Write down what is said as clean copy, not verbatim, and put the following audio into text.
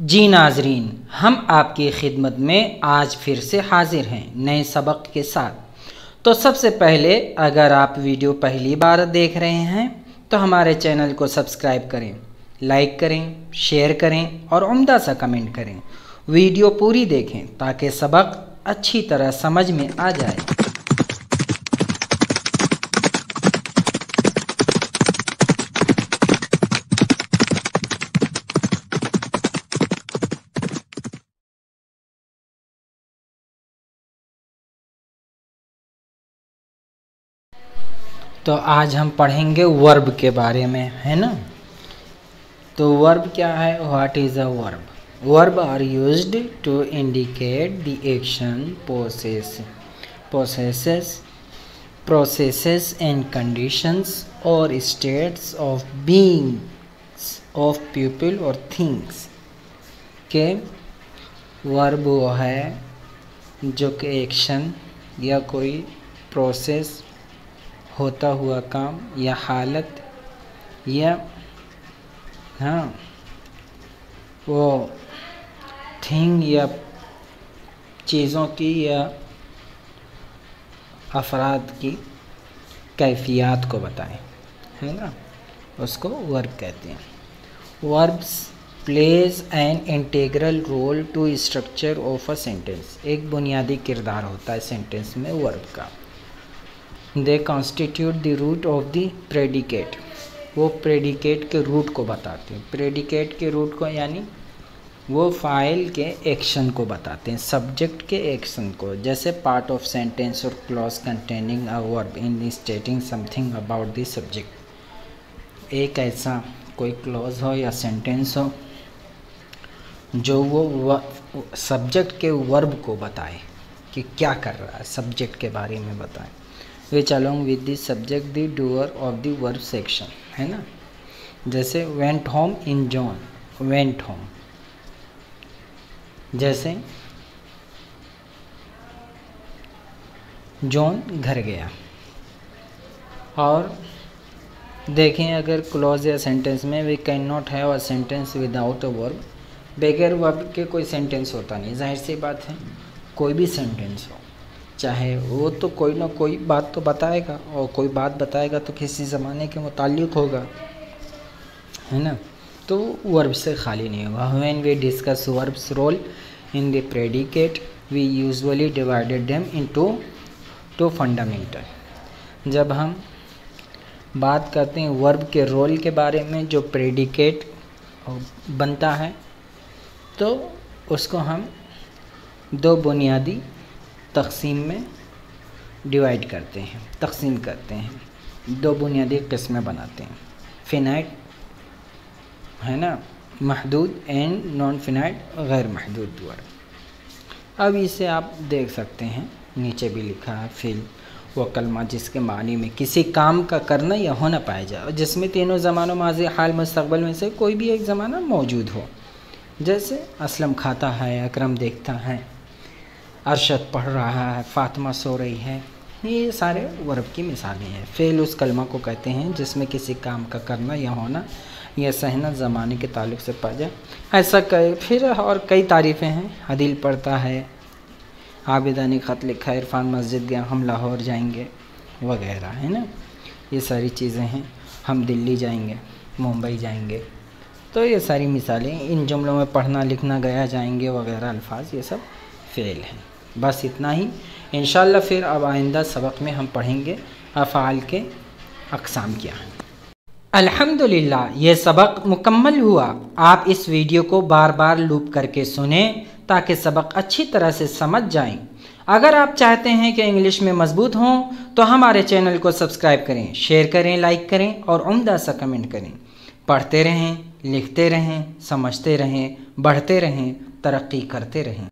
जी नाजरीन, हम आपकी खिदमत में आज फिर से हाजिर हैं नए सबक के साथ। तो सबसे पहले अगर आप वीडियो पहली बार देख रहे हैं तो हमारे चैनल को सब्सक्राइब करें, लाइक करें, शेयर करें और उम्दा सा कमेंट करें। वीडियो पूरी देखें ताकि सबक अच्छी तरह समझ में आ जाए। तो आज हम पढ़ेंगे वर्ब के बारे में, है ना। तो वर्ब क्या है? What is a verb? Verb are used to indicate the action, processes and conditions or states of beings of people or things। के वर्ब वो है जो कि एक्शन या कोई प्रोसेस, होता हुआ काम या हालत या वो थिंग या चीज़ों की या अफराद की कैफियत को बताएं, है ना, उसको वर्ब कहते हैं। Verbs plays an integral role to structure of a sentence. एक बुनियादी किरदार होता है सेंटेंस में वर्ब का। They constitute the root of the predicate. वो प्रेडिकेट के रूट को बताते हैं। प्रेडिकेट के रूट को यानी वो फाइल के एक्शन को बताते हैं, सब्जेक्ट के एक्शन को। जैसे पार्ट ऑफ सेंटेंस और clause containing a verb in स्टेटिंग something about the subject. एक ऐसा कोई क्लॉज हो या सेंटेंस हो जो वो सब्जेक्ट के वर्ब को बताए कि क्या कर रहा है, सब्जेक्ट के बारे में बताए। Which along with the subject the doer of the verb section, है ना। जैसे went home in John, went home. जैसे जॉन घर गया। और देखें अगर क्लॉज या सेंटेंस में we can not have a sentence without a verb. बगैर वर्ब के कोई सेंटेंस होता नहीं। जाहिर सी बात है, कोई भी सेंटेंस हो चाहे वो तो कोई ना कोई बात तो बताएगा, और कोई बात बताएगा तो किसी ज़माने के मुताल्लिक़ होगा, है ना। तो वर्ब से खाली नहीं होगा। When we discuss verbs role in the predicate we usually divided them into two fundamental. जब हम बात करते हैं वर्ब के रोल के बारे में जो प्रेडिकेट बनता है, तो उसको हम दो बुनियादी तकसीम में डिवाइड करते हैं, तकसीम करते हैं। दो बुनियादी किस्में बनाते हैं, फिनाइट, है ना, महदूद, एंड नॉन फिनाइट, गैर महदूद वर्ब। अब इसे आप देख सकते हैं, नीचे भी लिखा है फिल वो कलमा जिसके मानी में किसी काम का करना या होना पाया जाए, और जिसमें तीनों ज़मानों, माज़ी, हाल, मुस्तक़बल में से कोई भी एक ज़माना मौजूद हो। जैसे असलम खाता है, अकरम देखता है, अरशद पढ़ रहा है, फ़ातिमा सो रही है। ये सारे वर्ब की मिसालें हैं। फ़ेल उस कलमा को कहते हैं जिसमें किसी काम का करना या होना या सहना ज़माने के ताल्लुक़ से पा जाए। ऐसा फिर और कई तारीफ़ें हैं। हदील पढ़ता है, आबिदा ने ख़त लिखा, इरफान मस्जिद गया, हम लाहौर जाएंगे वगैरह, है ना। ये सारी चीज़ें हैं। हम दिल्ली जाएंगे, मुंबई जाएंगे। तो ये सारी मिसालें, इन जुमलों में पढ़ना, लिखना, गया, जाएंगे वगैरह अल्फाज, ये सब फ़ेल हैं। बस इतना ही। इंशाअल्लाह फिर अब आइंदा सबक में हम पढ़ेंगे अफ़आल के अक़साम क्या हैं। अल्हम्दुलिल्लाह, ये सबक मुकम्मल हुआ। आप इस वीडियो को बार बार लूप करके सुने ताकि सबक अच्छी तरह से समझ जाएं। अगर आप चाहते हैं कि इंग्लिश में मजबूत हों तो हमारे चैनल को सब्सक्राइब करें, शेयर करें, लाइक करें और उम्दा सा कमेंट करें। पढ़ते रहें, लिखते रहें, समझते रहें, बढ़ते रहें, तरक्की करते रहें।